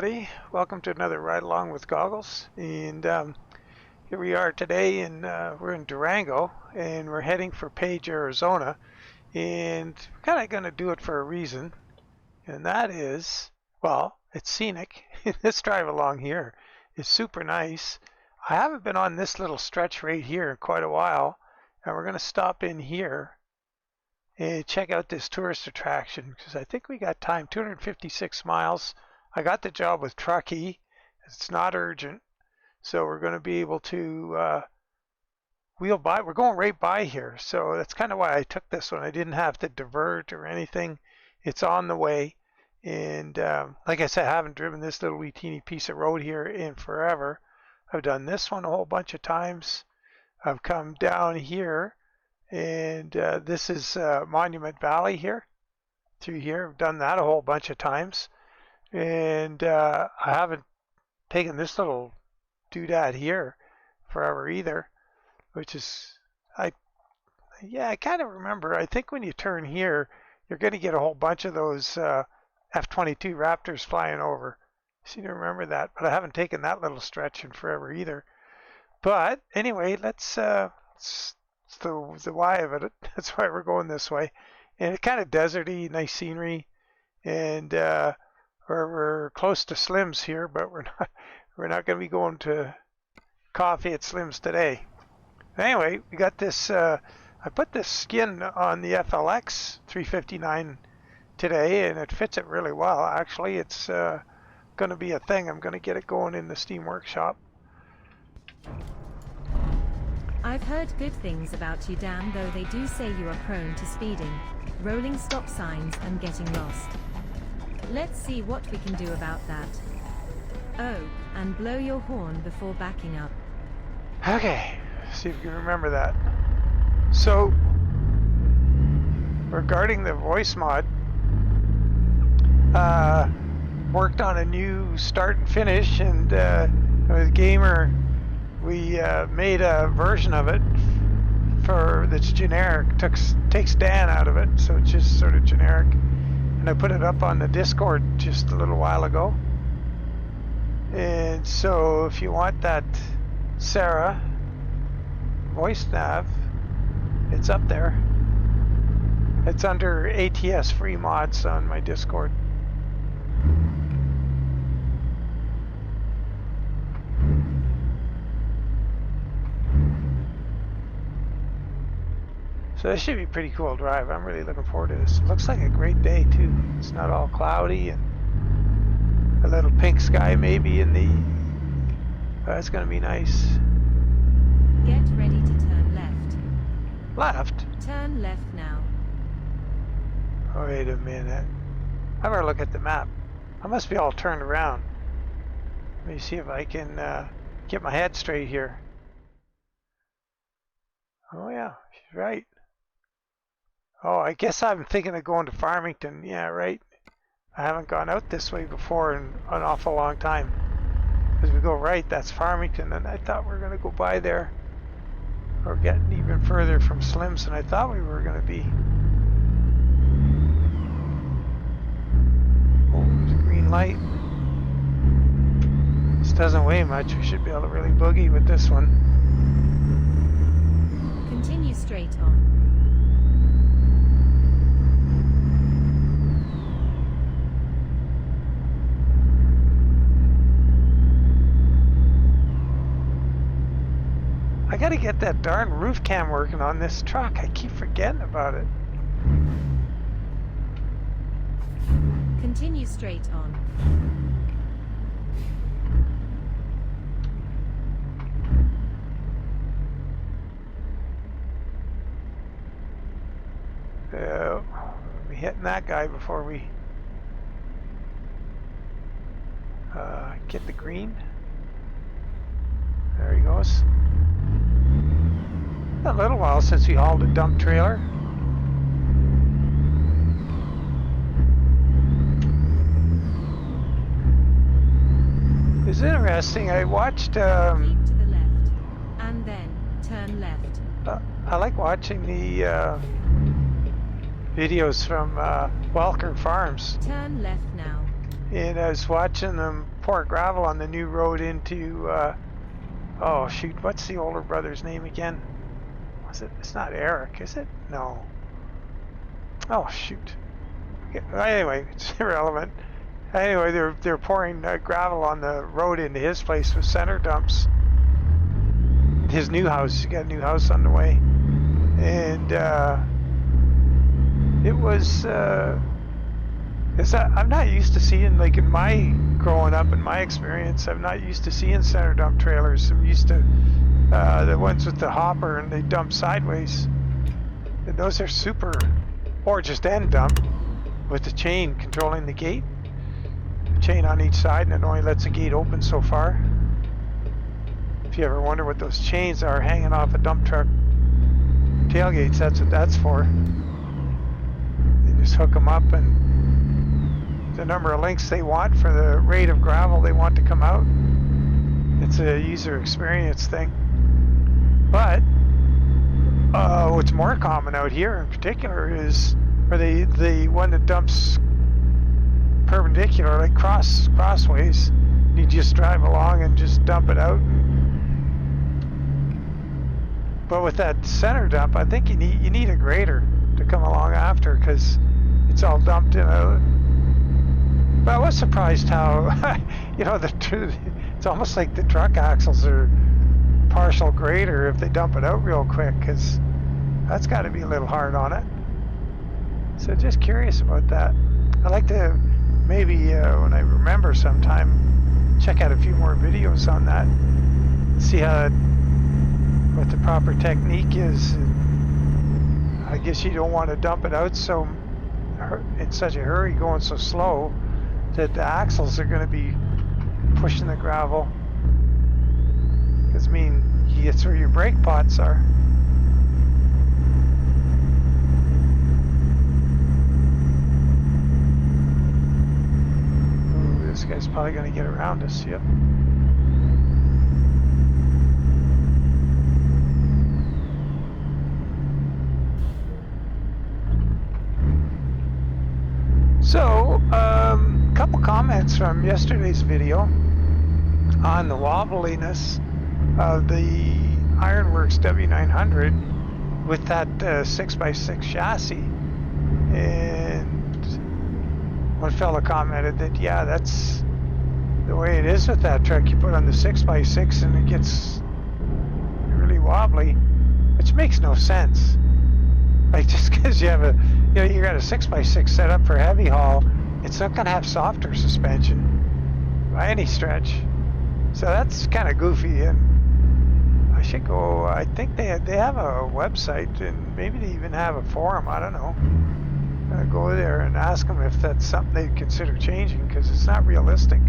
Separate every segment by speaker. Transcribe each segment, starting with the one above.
Speaker 1: everybody, welcome to another Ride Along with Goggles. And here we are today, and we're in Durango, and we're heading for Page, Arizona. And we're kind of going to do it for a reason, and that is, well, it's scenic. This drive along here is super nice. I haven't been on this little stretch right here in quite a while, and we're going to stop in here and check out this tourist attraction because I think we got time. 256 miles. I got the job with Truckee. It's not urgent, so we're going to be able to wheel by. We're going right by here, so that's kind of why I took this one. I didn't have to divert or anything. It's on the way, and like I said, I haven't driven this little wee teeny piece of road here in forever. I've done this one a whole bunch of times. I've come down here, and this is Monument Valley here. Through here, I've done that a whole bunch of times. And I haven't taken this little doodad here forever either, which is, I kind of remember. I think when you turn here, you're going to get a whole bunch of those F-22 Raptors flying over. I seem to remember that, but I haven't taken that little stretch in forever either. But anyway, let's it's the why of it. That's why we're going this way. And it's kind of deserty, nice scenery, and we're close to Slim's here, but we're not going to be going to coffee at Slim's today. Anyway, we got this. I put this skin on the FLX 359 today, and it fits it really well. Actually, it's going to be a thing. I'm going to get it going in the Steam Workshop.
Speaker 2: I've heard good things about you, Dan, though they do say you are prone to speeding, rolling stop signs and getting lost. Let's see what we can do about that. Oh, and blow your horn before backing up.
Speaker 1: Okay, see if you can remember that. So, regarding the voice mod, worked on a new start and finish, and with Gamer, we made a version of it that's generic. Takes Dan out of it, so it's just sort of generic. And I put it up on the Discord just a little while ago. And so if you want that Sarah Voice Nav, it's up there. It's under ATS free mods on my Discord. So this should be a pretty cool drive. I'm really looking forward to this. It looks like a great day too. It's not all cloudy and a little pink sky maybe in the... it's going to be nice.
Speaker 2: Get ready to turn left.
Speaker 1: Left?
Speaker 2: Turn left now.
Speaker 1: Oh, wait a minute. I better look at the map. I must be all turned around. Let me see if I can get my head straight here. Oh yeah, she's right. Oh, I guess I'm thinking of going to Farmington. Yeah, right. I haven't gone out this way before in an awful long time. As we go right, that's Farmington, and I thought we were going to go by there. Or getting even further from Slim's than I thought we were going to be. Oh, there's a green light. This doesn't weigh much. We should be able to really boogie with this one.
Speaker 2: Continue straight on.
Speaker 1: I gotta get that darn roof cam working on this truck. I keep forgetting about it.
Speaker 2: Continue straight on.
Speaker 1: We'll be hitting that guy before we get the green. There he goes. A little while since we hauled a dump trailer. It's interesting. I watched.
Speaker 2: Keep to the left, and then turn left.
Speaker 1: I like watching the videos from Welker Farms.
Speaker 2: Turn left now.
Speaker 1: And I was watching them pour gravel on the new road into, oh shoot, what's the older brother's name again? Was it? It's not Eric, is it? No. Oh shoot. Okay, well, anyway, it's irrelevant. Anyway, they're pouring gravel on the road into his place with center dumps. His new house, he's got a new house on the way, and it was. I'm not used to seeing, like in my growing up, in my experience, I'm not used to seeing center dump trailers. I'm used to the ones with the hopper and they dump sideways. And those are super, or just end dump with the chain controlling the gate. The chain on each side, and it only lets the gate open so far. If you ever wonder what those chains are hanging off a dump truck tailgates, that's what that's for. You just hook them up and the number of links they want for the rate of gravel they want to come out. It's a user experience thing. But what's more common out here in particular is for the one that dumps perpendicular, like crossways. You just drive along and just dump it out. But with that center dump, I think you need a grader to come along after, because it's all dumped in a. But I was surprised how, it's almost like the truck axles are partial grader if they dump it out real quick, because that's got to be a little hard on it. So just curious about that. I'd like to maybe, when I remember sometime, check out a few more videos on that, see what the proper technique is. I guess you don't want to dump it out so in such a hurry, going so slow, that the axles are going to be pushing the gravel. Because I mean, that's where your brake pots are. Ooh, this guy's probably going to get around us. Yep. So, couple comments from yesterday's video on the wobbliness of the Ironworks W900 with that 6x6 chassis. And one fellow commented that, yeah, that's the way it is with that truck. You put on the 6x6 and it gets really wobbly, which makes no sense. Like, just because you have you got a 6x6 set up for heavy haul, it's not going to have softer suspension by any stretch. So that's kind of goofy, and I should go. I think they have a website, and maybe they even have a forum. I don't know. Go there and ask them if that's something they'd consider changing, because it's not realistic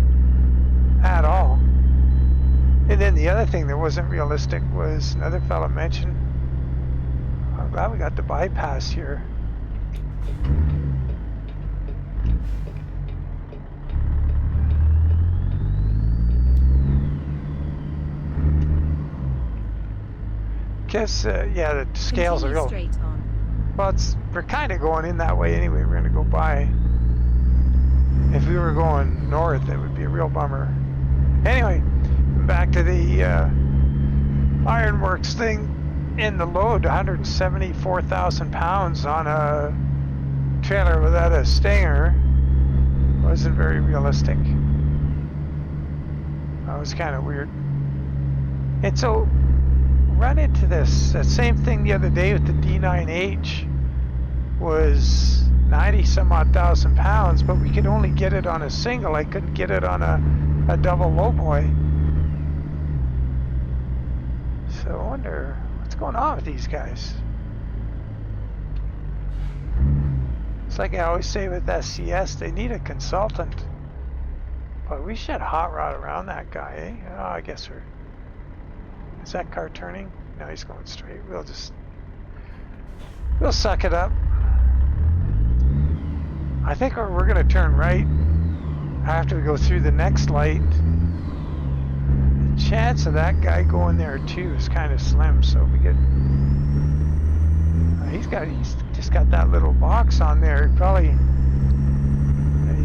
Speaker 1: at all. And then the other thing that wasn't realistic was another fella mentioned. I'm glad we got the bypass here. Because, yeah, the scales are real.
Speaker 2: Straight on.
Speaker 1: Well, we're kind of going in that way anyway. We're going to go by. If we were going north, it would be a real bummer. Anyway, back to the Ironworks thing. In the load, 174,000 pounds on a trailer without a stinger wasn't very realistic. That was kind of weird. And so, run into this. That same thing the other day with the D9H was 90 some odd thousand pounds, but we could only get it on a single. I couldn't get it on a double lowboy. So I wonder what's going on with these guys. It's like I always say with SCS, they need a consultant. But we should hot rod around that guy, eh? Oh, I guess we're... Is that car turning? No, he's going straight. We'll suck it up. I think we're going to turn right after we go through the next light. The chance of that guy going there too is kind of slim, so we get... he's just got that little box on there. Probably...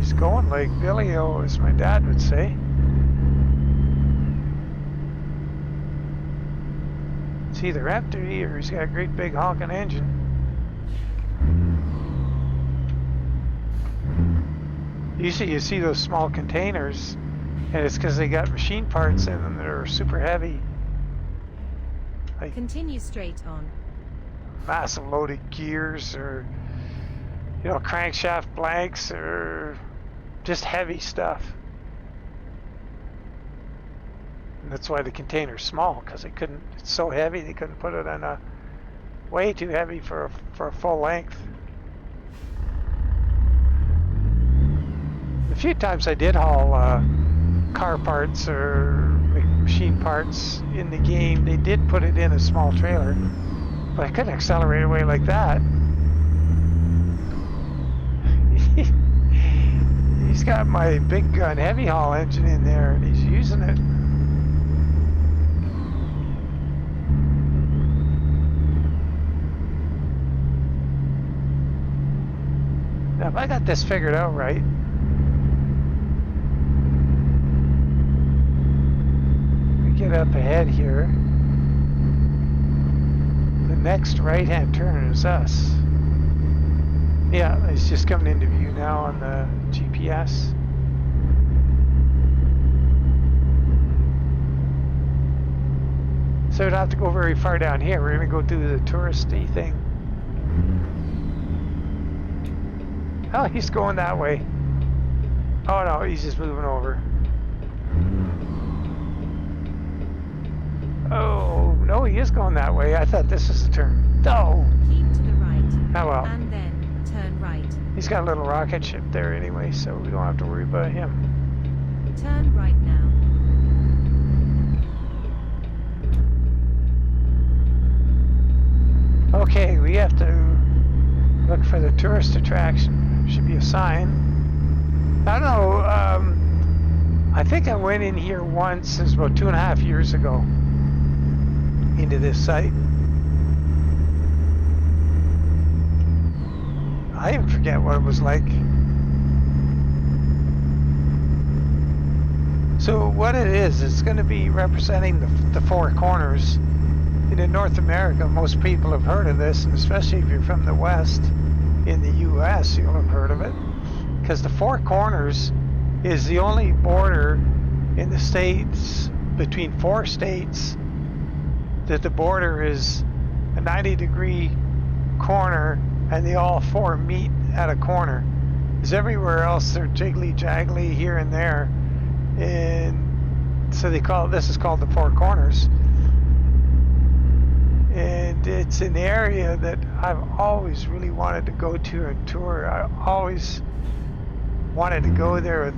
Speaker 1: he's going like Billy-O, as my dad would say. either empty or he's got a great big honking engine. Usually you see those small containers, and it's because they got machine parts in them that are super heavy. Like
Speaker 2: Continue straight on.
Speaker 1: massive loaded gears, or you know, crankshaft blanks, or just heavy stuff. And that's why the container's small, because they couldn't. It's so heavy they couldn't put it in a way too heavy for a full length. A few times I did haul car parts or machine parts in the game. They did put it in a small trailer, but I couldn't accelerate away like that. He's got my big gun heavy haul engine in there, and he's using it. Now, if I got this figured out right, we get up ahead here. The next right-hand turn is us. Yeah, it's just coming into view now on the GPS. So we don't have to go very far down here. We're going to go do the touristy thing. Oh, he's going that way. Oh no, he's just moving over. Oh, no, he is going that way. I thought this was the turn. No!
Speaker 2: Keep to the right.
Speaker 1: Oh well.
Speaker 2: And then turn right.
Speaker 1: He's got a little rocket ship there anyway, so we don't have to worry about him.
Speaker 2: Turn right now.
Speaker 1: Okay, we have to look for the tourist attraction. Should be a sign. I don't know, I think I went in here once, it was about 2.5 years ago, into this site. I even forget what it was like. So what it is, it's going to be representing the four corners. In North America, most people have heard of this, and especially if you're from the West, in the US, you'll have heard of it. Because the four corners is the only border in the states, between 4 states, that the border is a 90-degree corner, and they all 4 meet at a corner. Because everywhere else they're jiggly-jaggly here and there, and so this is called the four corners. And it's an area that I've always really wanted to go to and tour. I always wanted to go there with,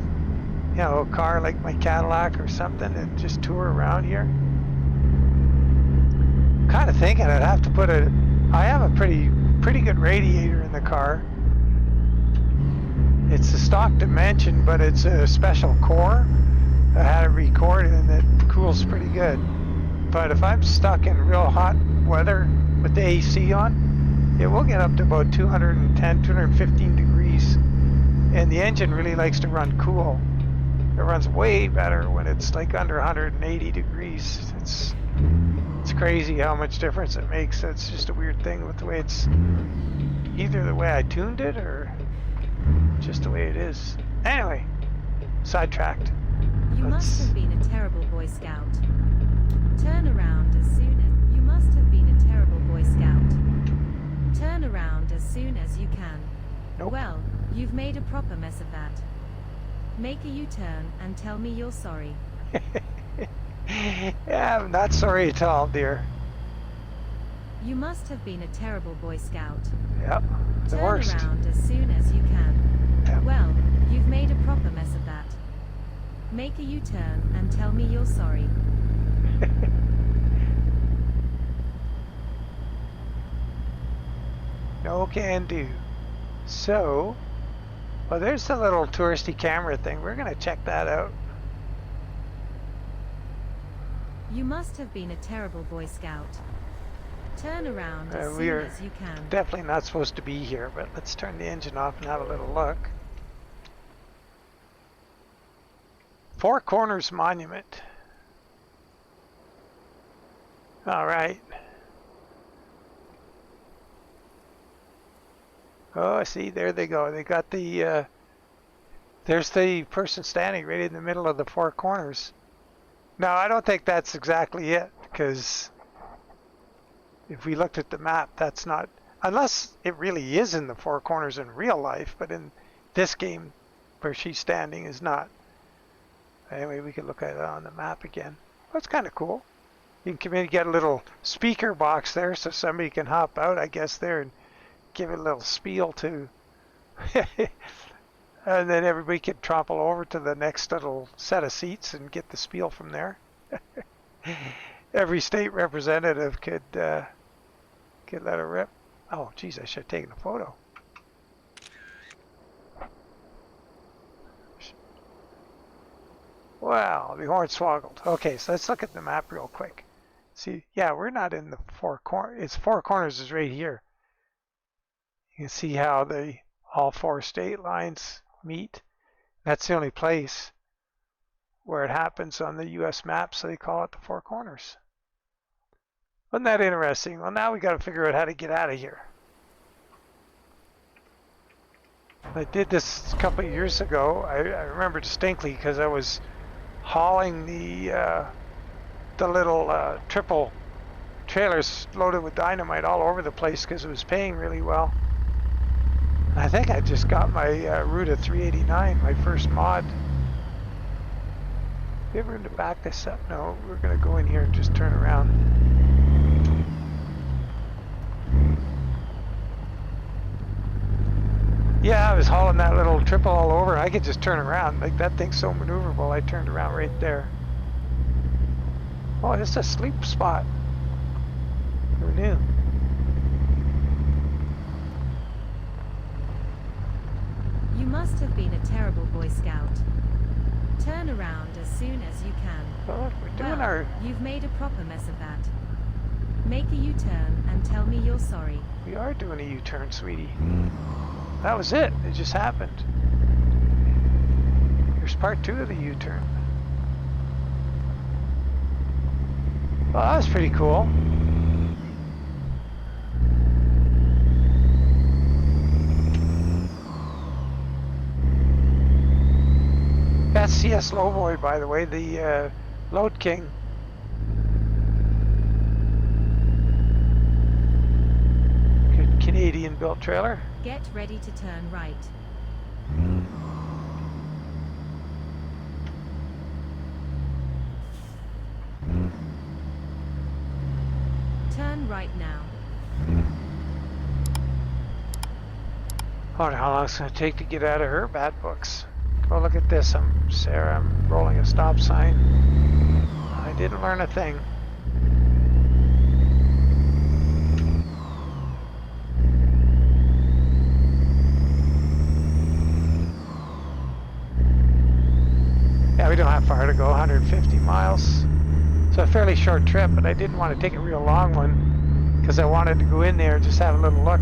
Speaker 1: you know, a car like my Cadillac or something and just tour around here. I'm kind of thinking I'd have to put I have a pretty good radiator in the car. It's a stock dimension, but it's a special core. I had it recorded and it cools pretty good. But if I'm stuck in real hot weather with the AC on, it will get up to about 210, 215 degrees. And the engine really likes to run cool. It runs way better when it's like under 180 degrees. It's crazy how much difference it makes. It's just a weird thing with the way it's, either the way I tuned it or just the way it is. Anyway, sidetracked.
Speaker 2: You must have been a terrible Boy Scout. Turn around as soon as you must have been a terrible Boy Scout. Turn around as soon as you can.
Speaker 1: Nope.
Speaker 2: Well, you've made a proper mess of that. Make a U-turn and tell me you're sorry.
Speaker 1: Yeah, I'm not sorry at all, dear.
Speaker 2: You must have been a terrible Boy Scout.
Speaker 1: Yep, the
Speaker 2: Turn
Speaker 1: worst.
Speaker 2: around as soon as you can.
Speaker 1: Yep.
Speaker 2: Well, you've made a proper mess of that. Make a U-turn and tell me you're sorry.
Speaker 1: No can do. So, well, there's the little touristy camera thing. We're going to check that out.
Speaker 2: You must have been a terrible Boy Scout. Turn around as soon
Speaker 1: We're
Speaker 2: as you can.
Speaker 1: definitely not supposed to be here, but let's turn the engine off and have a little look. Four Corners Monument. All right. Oh, see, there they go. They got the, there's the person standing right in the middle of the four corners. Now, I don't think that's exactly it, because if we looked at the map, that's not, unless it really is in the four corners in real life, but in this game where she's standing is not. Anyway, we could look at it on the map again. That's kind of cool. You can maybe get a little speaker box there so somebody can hop out, I guess, there and give it a little spiel too. And then everybody could trample over to the next little set of seats and get the spiel from there. Every state representative could let it rip. Oh, geez, I should have taken a photo. Wow, the hornswoggled. Okay, so let's look at the map real quick. See, yeah, we're not in the four corners. It's four corners is right here. You can see how all four state lines meet. That's the only place where it happens on the U.S. map, so they call it the four corners. Wasn't that interesting? Well, now we got to figure out how to get out of here. I did this a couple of years ago. I remember distinctly because I was hauling the little triple trailers loaded with dynamite all over the place because it was paying really well. I think I just got my Route of 389, my first mod. You ever going to back this up? No, we're going to go in here and just turn around. Yeah, I was hauling that little triple all over. I could just turn around. Like, that thing's so maneuverable. I turned around right there. Oh, it's a sleep spot. Who knew?
Speaker 2: You must have been a terrible Boy Scout. Turn around as soon as you can.
Speaker 1: Well, we're doing
Speaker 2: You've made a proper mess of that. Make a U-turn and tell me you're sorry.
Speaker 1: We are doing a U-turn, sweetie. That was it. It just happened. Here's part 2 of the U-turn. Well, that was pretty cool. SCS Lowboy, by the way, the Load King. Good Canadian-built trailer.
Speaker 2: Get ready to turn right. Turn right now.
Speaker 1: I wonder how long it's going to take to get out of her bad books. Oh, look at this. I'm Sarah. I'm rolling a stop sign. I didn't learn a thing. Yeah, we don't have far to go, 150 miles. So a fairly short trip, but I didn't want to take a real long one because I wanted to go in there and just have a little look.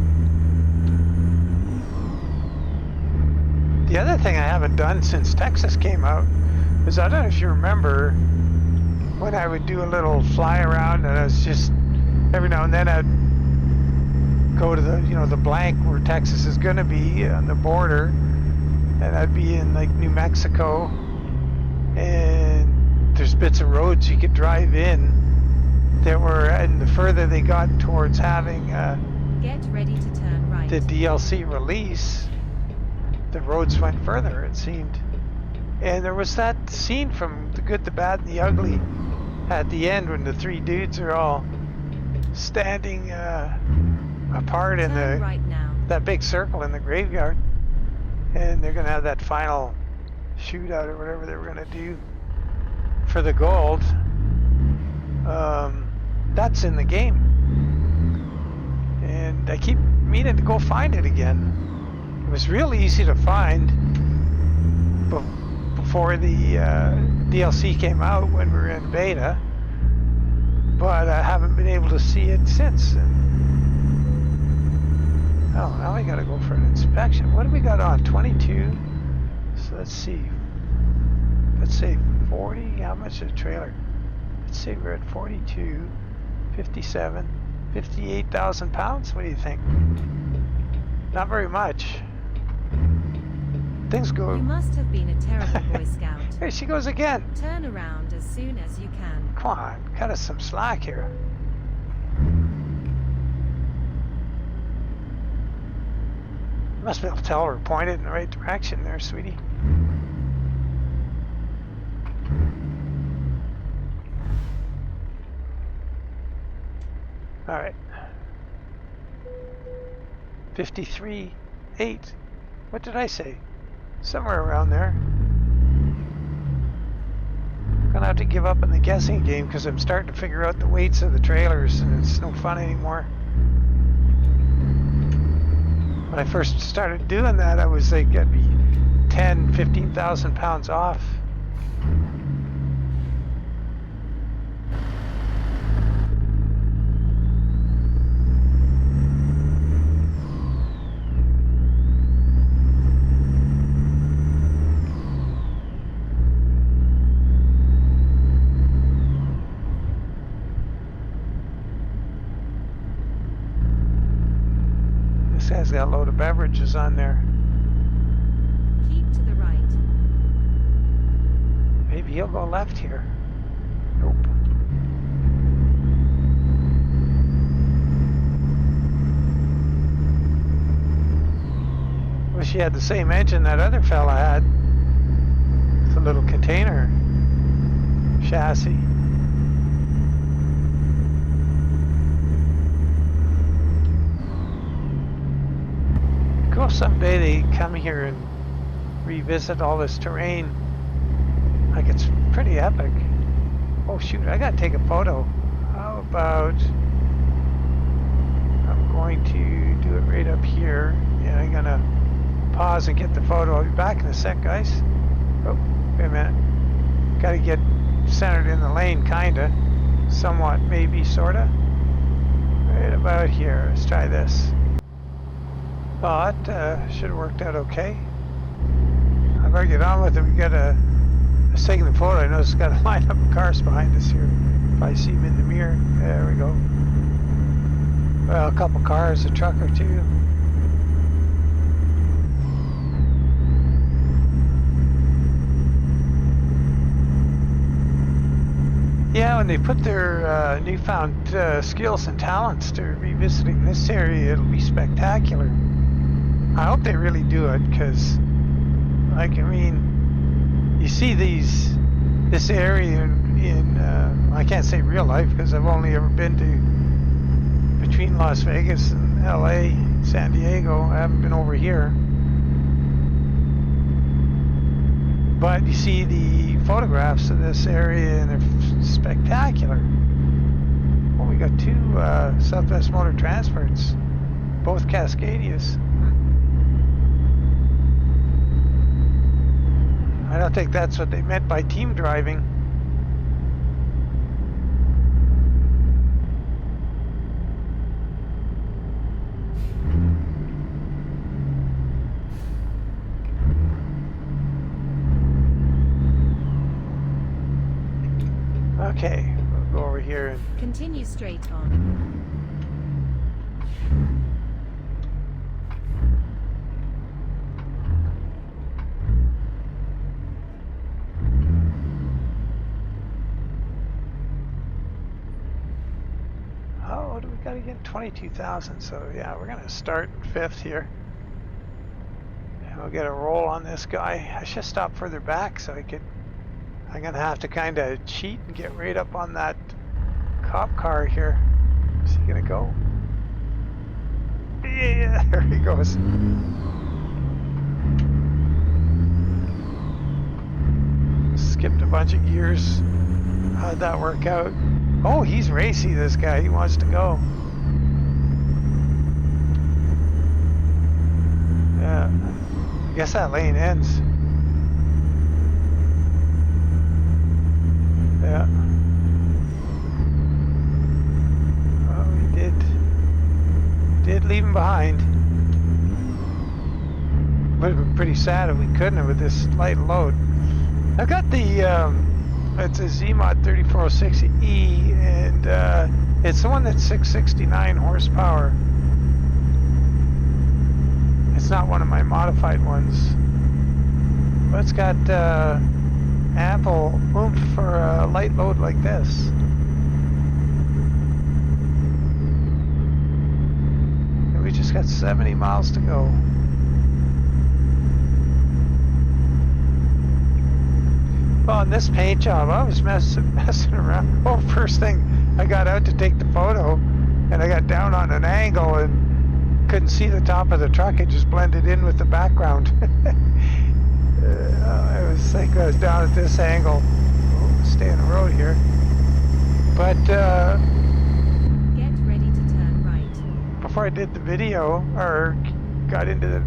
Speaker 1: The other thing I haven't done since Texas came out is, I don't know if you remember when I would do a little fly around and I was just, every now and then I'd go to the, the blank where Texas is going to be on the border, and I'd be in like New Mexico, and there's bits of roads you could drive in that were, and the further they got towards having
Speaker 2: Get ready to turn right.
Speaker 1: the DLC release, the roads went further, it seemed. And there was that scene from The Good, the Bad, and the Ugly at the end when the three dudes are all standing apart in
Speaker 2: Turn right now.
Speaker 1: that big circle in the graveyard, and they're gonna have that final shootout or whatever they were gonna do for the gold. That's in the game, and I keep meaning to go find it again. It was real easy to find before the DLC came out when we were in beta, but I haven't been able to see it since. Oh, now we gotta go for an inspection. What do we got on? 22? So let's see. Let's say 40. How much is a trailer? Let's say we're at 42, 57, 58,000 pounds. What do you think? Not very much. Things go...
Speaker 2: You must have been a terrible Boy Scout.
Speaker 1: Here she goes again.
Speaker 2: Turn around as soon as you can.
Speaker 1: Come on, cut us some slack here. You must be able to tell we're pointed in the right direction there, sweetie. All right. 53.8. What did I say? Somewhere around there. Gonna have to give up on the guessing game because I'm starting to figure out the weights of the trailers and it's no fun anymore. When I first started doing that, I was like, I'd be 10, 15,000 pounds off. This guy's got a load of beverages on there.
Speaker 2: Keep to the right.
Speaker 1: Maybe he'll go left here. Nope. Wish he had the same engine that other fella had. It's a little container chassis. Cool if someday they come here and revisit all this terrain. Like, it's pretty epic. Oh shoot, I gotta take a photo. How about I'm going to do it right up here. Yeah, I'm gonna pause and get the photo. I'll be back in a sec, guys. Oh, wait a minute. Gotta get centered in the lane, kinda. Somewhat, maybe, sorta. Right about here. Let's try this. Oh, that should have worked out okay. I better get on with it. We got a taking the photo. I noticed it's got a line up of cars behind us here. Probably see them in the mirror. There we go. Well, a couple cars, a truck or two. Yeah, when they put their newfound skills and talents to revisiting this area, it'll be spectacular. I hope they really do it, because, like, I mean, you see this area in I can't say real life, because I've only ever been to between Las Vegas and LA, San Diego. I haven't been over here. But you see the photographs of this area, and they're spectacular. Well, we got two Southwest Motor Transports, both Cascadias. I don't think that's what they meant by team driving. Okay, we'll go over here and
Speaker 2: Continue straight on.
Speaker 1: oh, do we gotta get 22,000? So yeah, we're gonna start in 5th here. And we'll get a roll on this guy. I should stop further back so I could. I'm gonna have to kind of cheat and get right up on that cop car here. Is he gonna go? Yeah, there he goes. Skipped a bunch of gears. How'd that work out? Oh, he's racy, this guy. He wants to go. Yeah. I guess that lane ends. Yeah. Well, we did leave him behind. Would have been pretty sad if we couldn't have with this light load. I've got the it's a ZMod 3406E, and it's the one that's 669 horsepower. it's not one of my modified ones. But it's got ample oomph for a light load like this. And we just got 70 miles to go. Well, on this paint job, I was messing around. Well, first thing, I got out to take the photo, and I got down on an angle and couldn't see the top of the truck. It just blended in with the background. I was like, I was down at this angle. Oh, stay on the road here. But
Speaker 2: Get ready to turn right.
Speaker 1: before I did the video, or got into the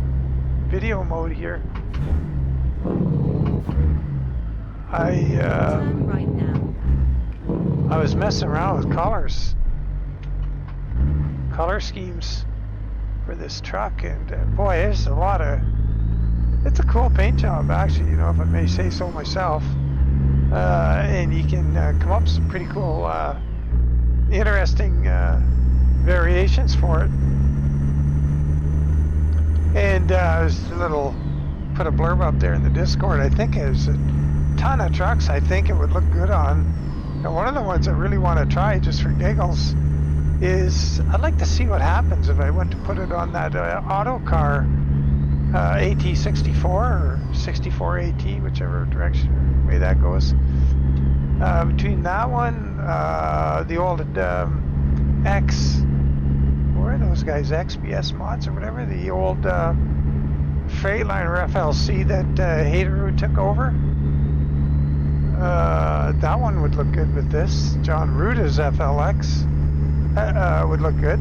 Speaker 1: video mode here,
Speaker 2: Turn right now.
Speaker 1: I was messing around with color schemes for this truck, and boy, there's a lot of. It's a cool paint job, actually. You know, if I may say so myself. And you can come up with some pretty cool, interesting variations for it. And there's a little. Put a blurb up there in the Discord. I think there's a ton of trucks I think it would look good on. And one of the ones I really want to try, just for giggles, is I'd like to see what happens if I went to put it on that auto car AT64 or 64AT, whichever direction way that goes. Between that one, the old X, what are those guys, XBS mods or whatever, the old Freightliner FLC that Hateru took over. That one would look good with this. John Ruta's FLX would look good.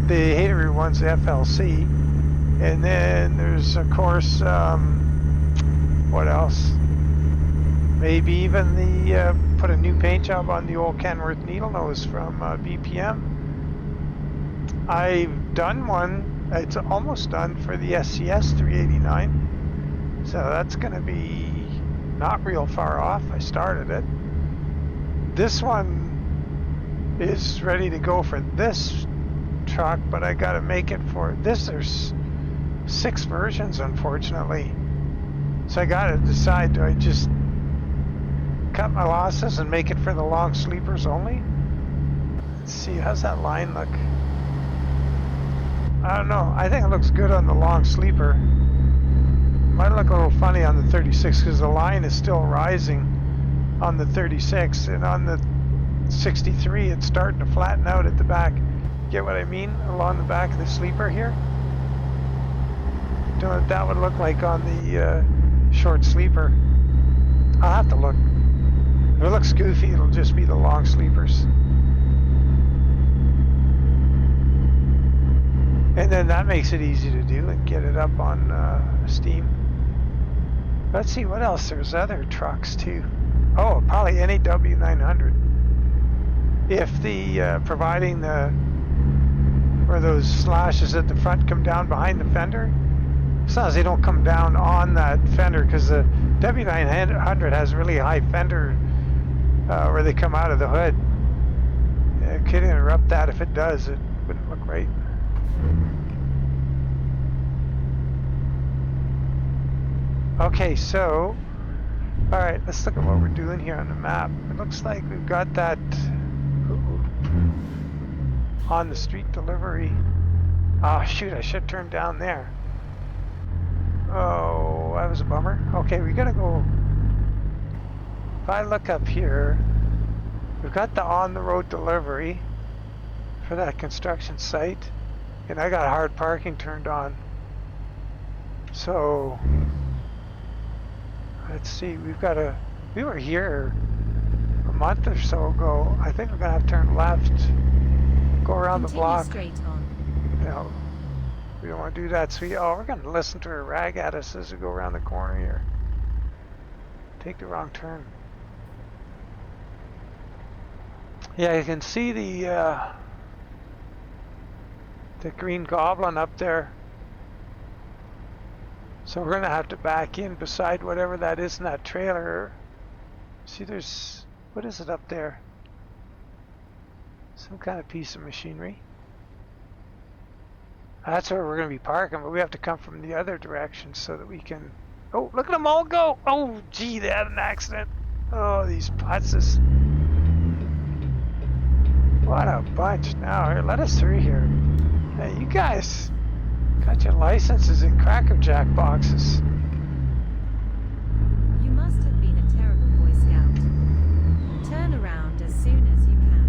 Speaker 1: The Hateru one's the FLC. And then there's, of course, what else? Maybe even the put a new paint job on the old Kenworth needle nose from BPM. I've done one. It's almost done for the SCS 389. So that's going to be not real far off. I started it. This one is ready to go for this truck, but I got to make it for this. There's 6 versions, unfortunately. So I got to decide, do I just cut my losses and make it for the long sleepers only? Let's see, how's that line look? I don't know. I think it looks good on the long sleeper. Might look a little funny on the 36 because the line is still rising on the 36, and on the 63 it's starting to flatten out at the back. Get what I mean? Along the back of the sleeper here. Don't know what that would look like on the short sleeper. I'll have to look. If it looks goofy, it'll just be the long sleepers. And then that makes it easy to do and get it up on Steam. Let's see what else. There's other trucks too. Oh, probably any W900. If the providing the where those slashes at the front come down behind the fender, as long as they don't come down on that fender, because the W900 has really high fender where they come out of the hood. It could interrupt that. If it does, it wouldn't look right. Okay, so alright, let's look at what we're doing here on the map. It looks like we've got that on the street delivery. Oh shoot, I should turn down there. Oh, that was a bummer. Okay, we gotta go. If I look up here, we've got the on-the-road delivery for that construction site, and I got hard parking turned on. So let's see, we were here a month or so ago. I think we're gonna have to turn left, go around the block.
Speaker 2: Straight on.
Speaker 1: You know, we don't want to do that. So we're gonna listen to her rag at us as we go around the corner here. Take the wrong turn. Yeah, you can see the green goblin up there. So we're gonna have to back in beside whatever that is in that trailer. See, there's, what is it up there? Some kind of piece of machinery. That's where we're going to be parking, but we have to come from the other direction so that we can... Oh, look at them all go! Oh, gee, they had an accident. Oh, these putzes. What a bunch. Now, here, let us through here. Hey, you guys got your licenses in Cracker Jack boxes.
Speaker 2: You must have been a terrible Boy Scout. Turn around as soon as you can.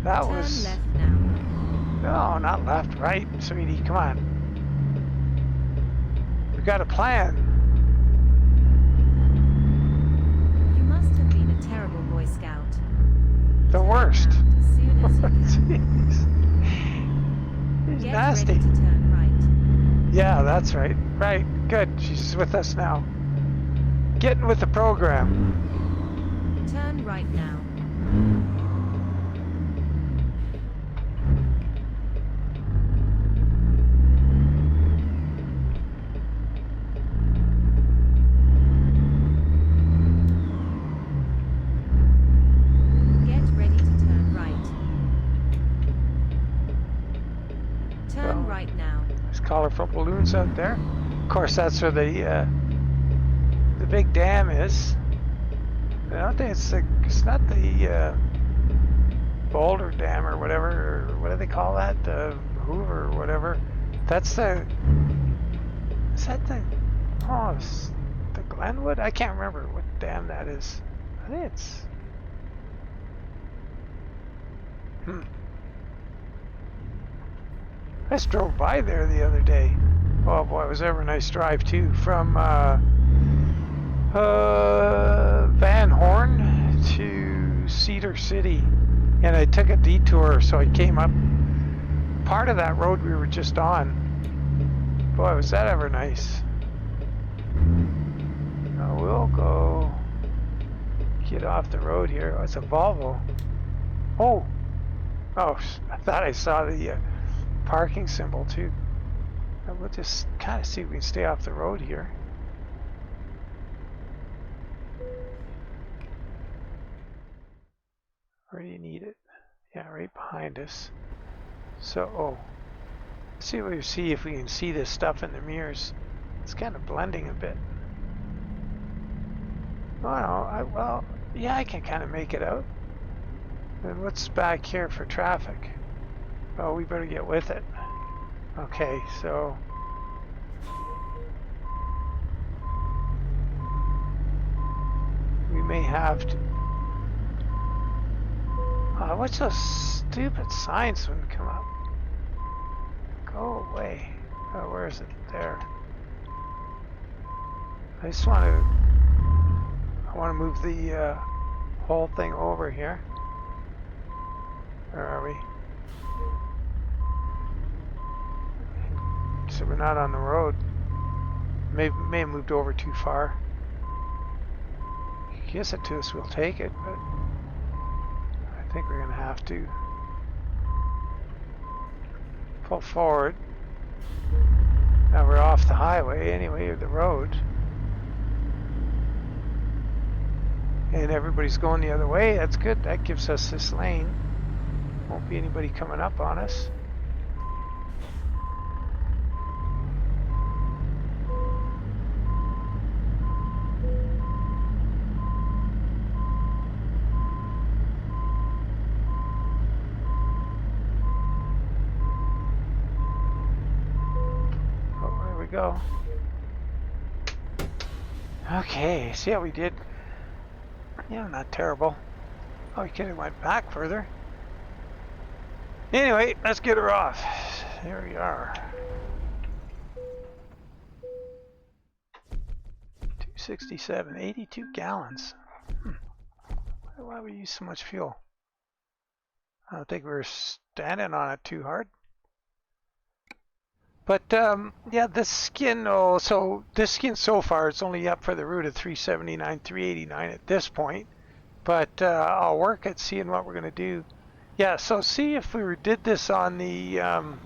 Speaker 1: That
Speaker 2: Turn
Speaker 1: was...
Speaker 2: left now.
Speaker 1: No, not left, right, sweetie. Come on. We got a plan.
Speaker 2: You must have been a terrible Boy Scout.
Speaker 1: The
Speaker 2: Turn
Speaker 1: worst.
Speaker 2: around as soon as you can.
Speaker 1: Jeez. He's
Speaker 2: Get
Speaker 1: nasty.
Speaker 2: ready to turn right.
Speaker 1: Yeah, that's right. Right. Good. She's with us now. Getting with the program.
Speaker 2: Turn right now. Get ready to turn right. Turn right now.
Speaker 1: There's colorful balloons out there. Of course, that's where the big dam is. I don't think it's not the Boulder Dam or whatever, or what do they call that? The Hoover or whatever. That's the... Is that the... Oh, it's the Glenwood? I can't remember what dam that is. I think it's... I just drove by there the other day. Oh boy, it was ever a nice drive too. From Van Horn to Cedar City. And I took a detour, so I came up part of that road we were just on. Boy, was that ever nice. Now we'll go get off the road here. Oh, it's a Volvo. Oh, I thought I saw the parking symbol too. We'll just kind of see if we can stay off the road here. Where do you need it? Yeah, right behind us. So, let's see if we can see this stuff in the mirrors. It's kind of blending a bit. Oh no, well, yeah, I can kind of make it out. And what's back here for traffic? Oh, we better get with it. Okay, so we may have to... what's those stupid signs wouldn't come up? Go away. Oh, where is it? There. I just want to... I want to move the whole thing over here. Where are we? So we're not on the road. May have moved over too far. Kiss it to us, we'll take it, but I think we're going to have to pull forward. Now we're off the highway anyway, or the road. And everybody's going the other way. That's good. That gives us this lane. Won't be anybody coming up on us. Go. Okay, see how we did? Yeah, not terrible. Oh, we could have went back further. Anyway, let's get her off. There we are. 267, 82 gallons. Why would we use so much fuel? I don't think we were standing on it too hard. But yeah, this skin, so this skin so far, it's only up for the route of 379, 389 at this point. But I'll work at seeing what we're going to do. Yeah, so see if we did this on the, now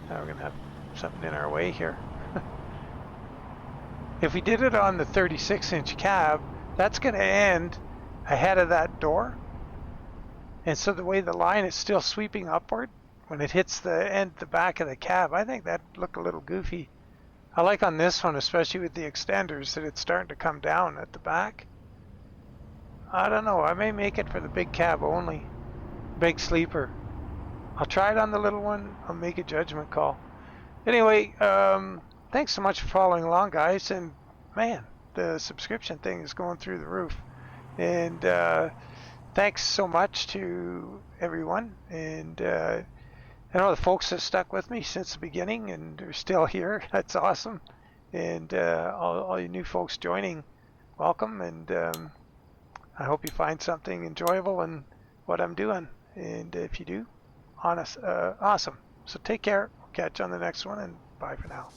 Speaker 1: we're going to have something in our way here. If we did it on the 36-inch cab, that's going to end ahead of that door. And so the way the line is still sweeping upward when it hits the back of the cab, I think that looked a little goofy. I like on this one, especially with the extenders, that it's starting to come down at the back. I don't know, I may make it for the big cab only. Big sleeper. I'll try it on the little one. I'll make a judgment call. Anyway, thanks so much for following along, guys. And man, the subscription thing is going through the roof. And thanks so much to everyone. And I know the folks that stuck with me since the beginning and are still here. That's awesome. And all you new folks joining, welcome. And I hope you find something enjoyable in what I'm doing. And if you do, awesome. So take care. We'll catch you on the next one, and bye for now.